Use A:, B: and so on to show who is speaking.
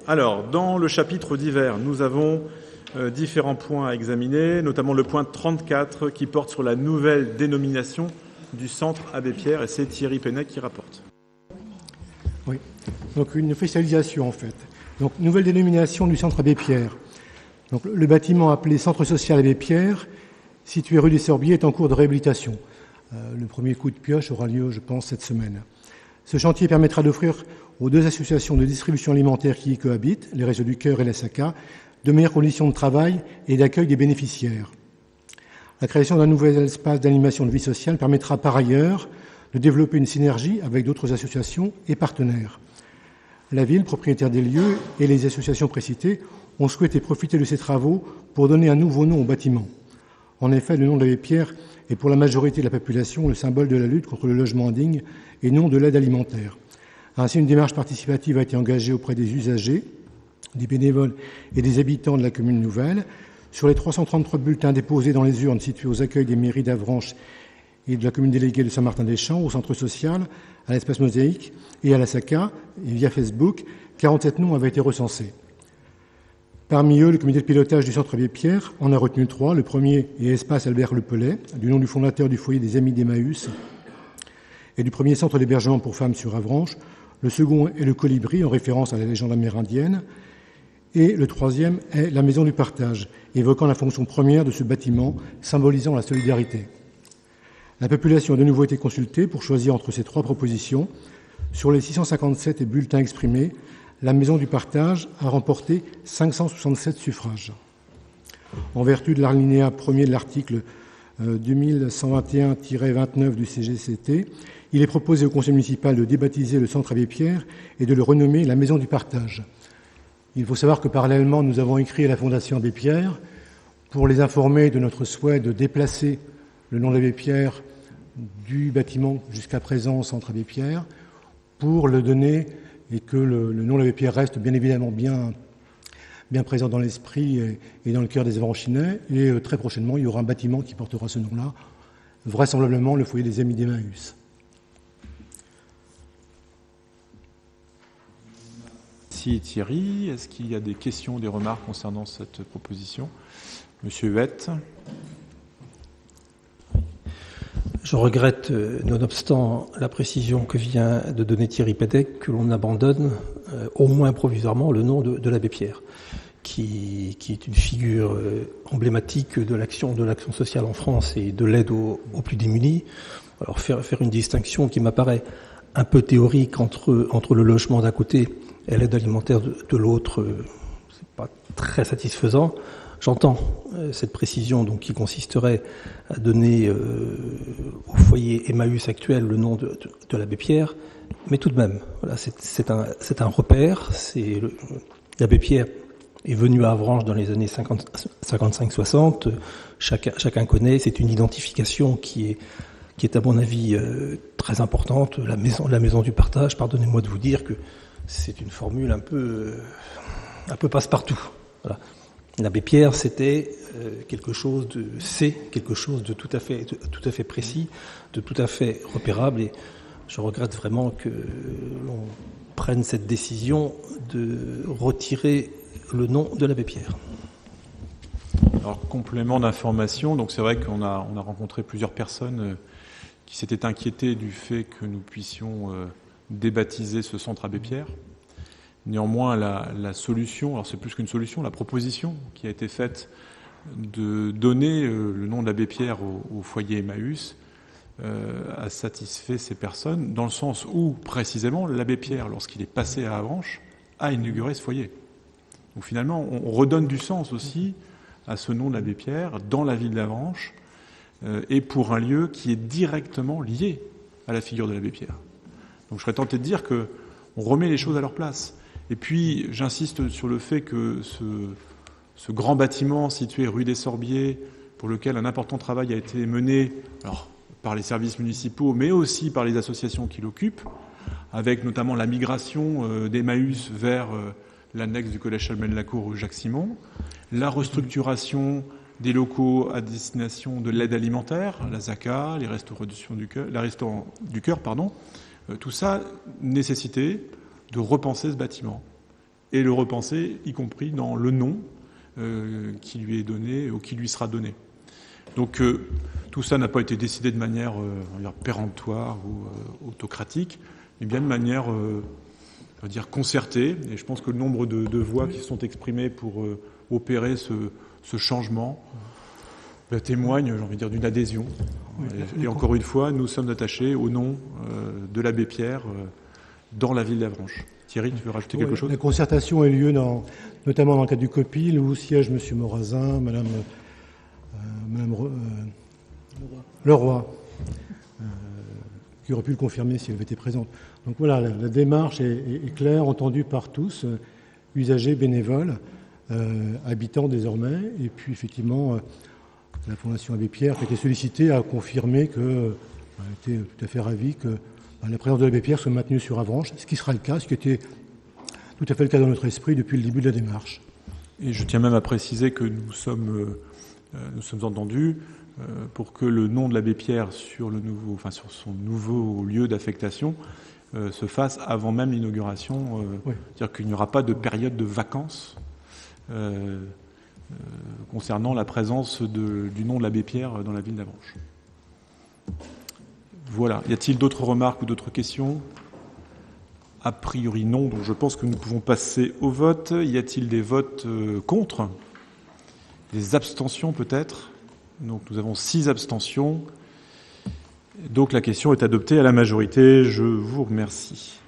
A: Alors, dans le chapitre divers, nous avons différents points à examiner, notamment le point 34 qui porte sur la nouvelle dénomination du Centre Abbé Pierre, et c'est Thierry Pennec qui rapporte.
B: Oui, donc une officialisation en fait. Donc, nouvelle dénomination du Centre Abbé Pierre. Donc, le bâtiment appelé Centre Social Abbé Pierre, situé rue des Sorbiers, est en cours de réhabilitation. Le premier coup de pioche aura lieu, je pense, cette semaine. Ce chantier permettra d'offrir aux deux associations de distribution alimentaire qui y cohabitent, les Restos du Cœur et la SACA, de meilleures conditions de travail et d'accueil des bénéficiaires. La création d'un nouvel espace d'animation de vie sociale permettra par ailleurs de développer une synergie avec d'autres associations et partenaires. La ville, propriétaire des lieux, et les associations précitées ont souhaité profiter de ces travaux pour donner un nouveau nom au bâtiment. En effet, le nom de l'Abbé Pierre est pour la majorité de la population le symbole de la lutte contre le logement indigne et non de l'aide alimentaire. Ainsi, une démarche participative a été engagée auprès des usagers, des bénévoles et des habitants de la commune nouvelle. Sur les 333 bulletins déposés dans les urnes situées aux accueils des mairies d'Avranches et de la commune déléguée de Saint-Martin-des-Champs, au centre social, à l'espace Mosaïque et à la SACA, et via Facebook, 47 noms avaient été recensés. Parmi eux, le comité de pilotage du Centre Abbé Pierre en a retenu 3. Le premier est Espace Albert Le Pellet, du nom du fondateur du foyer des Amis d'Emmaüs et du premier centre d'hébergement pour femmes sur Avranches. Le second est le Colibri, en référence à la légende amérindienne. Et le troisième est la Maison du Partage, évoquant la fonction première de ce bâtiment, symbolisant la solidarité. La population a de nouveau été consultée pour choisir entre ces 3 propositions. Sur les 657 bulletins exprimés, la Maison du Partage a remporté 567 suffrages. En vertu de l'alinéa 1er de l'article 2121-29 du CGCT, il est proposé au conseil municipal de débaptiser le Centre Abbé Pierre et de le renommer la Maison du Partage. Il faut savoir que parallèlement, nous avons écrit à la Fondation Abbé Pierre pour les informer de notre souhait de déplacer le nom d'Abbé Pierre du bâtiment jusqu'à présent au Centre Abbé Pierre pour le donner et que le nom d'Abbé Pierre reste bien évidemment bien présent dans l'esprit et dans le cœur des Avranchinais. Et très prochainement, il y aura un bâtiment qui portera ce nom-là, vraisemblablement le foyer des Amis d'Emmaüs.
A: Merci Thierry. Est-ce qu'il y a des questions, des remarques concernant cette proposition ? Monsieur Huette.
C: Je regrette, nonobstant la précision que vient de donner Thierry Pennec, que l'on abandonne, au moins provisoirement, le nom de l'Abbé Pierre, qui est une figure emblématique de l'action sociale en France et de l'aide aux plus démunis. Alors faire une distinction qui m'apparaît un peu théorique entre le logement d'un côté et l'aide alimentaire de l'autre, c'est pas très satisfaisant. J'entends cette précision donc qui consisterait à donner au foyer Emmaüs actuel le nom de l'Abbé Pierre, mais tout de même, voilà, c'est un repère. L'Abbé Pierre est venu à Avranches dans les années 55-60. Chacun connaît. C'est une identification qui est à mon avis très importante. La maison du partage. Pardonnez-moi de vous dire que c'est une formule un peu passe-partout. Voilà. L'Abbé Pierre, c'était quelque chose de tout à fait précis, de tout à fait repérable, et je regrette vraiment que l'on prenne cette décision de retirer le nom de l'Abbé Pierre.
A: Alors, complément d'information, donc c'est vrai qu'on a rencontré plusieurs personnes qui s'étaient inquiétées du fait que nous puissions débaptiser ce centre Abbé Pierre. Néanmoins, la solution, alors c'est plus qu'une solution, la proposition qui a été faite de donner le nom d'Abbé Pierre au foyer Emmaüs a satisfait ces personnes, dans le sens où, précisément, l'Abbé Pierre, lorsqu'il est passé à Avranches, a inauguré ce foyer. Donc finalement, on redonne du sens aussi à ce nom d'Abbé Pierre dans la ville d'Avranches et pour un lieu qui est directement lié à la figure de l'Abbé Pierre. Donc je serais tenté de dire qu'on remet les choses à leur place. Et puis, j'insiste sur le fait que ce grand bâtiment situé rue des Sorbiers, pour lequel un important travail a été mené par les services municipaux, mais aussi par les associations qui l'occupent, avec notamment la migration d'Emmaüs vers l'annexe du collège Chalmel-Lacour Jacques-Simon, la restructuration des locaux à destination de l'aide alimentaire, la ZACA, les restaurants du cœur, tout ça nécessitait de repenser ce bâtiment. et le repenser, y compris dans le nom qui lui est donné ou qui lui sera donné. Donc tout ça n'a pas été décidé de manière péremptoire ou autocratique, mais bien de manière concertée. Et je pense que le nombre de voix qui se sont exprimées pour opérer ce changement témoigne, j'ai envie de dire, d'une adhésion. Et encore une fois, nous sommes attachés au nom de l'abbé Pierre dans la ville d'Avranches. Thierry, tu veux rajouter quelque chose ?
B: La concertation a eu lieu notamment dans le cadre du COPIL, où siège M. Morazin, Mme Leroy, qui aurait pu le confirmer si elle avait été présente. Donc voilà, la démarche est claire, entendue par tous, usagers, bénévoles, habitants désormais, et puis effectivement, la Fondation Abbé Pierre qui a été sollicitée a confirmé qu'elle était tout à fait ravie que la présence de l'Abbé Pierre soit maintenue sur Avranches, ce qui sera le cas, ce qui était tout à fait le cas dans notre esprit depuis le début de la démarche.
A: Et je tiens même à préciser que nous sommes entendus pour que le nom de l'abbé Pierre sur son nouveau lieu d'affectation se fasse avant même l'inauguration. Oui. C'est-à-dire qu'il n'y aura pas de période de vacances concernant la présence du nom de l'abbé Pierre dans la ville d'Avranches. Voilà. Y a-t-il d'autres remarques ou d'autres questions ? A priori non, donc je pense que nous pouvons passer au vote. Y a-t-il des votes contre ? Des abstentions peut-être ? Donc nous avons 6 abstentions. Donc la question est adoptée à la majorité. Je vous remercie.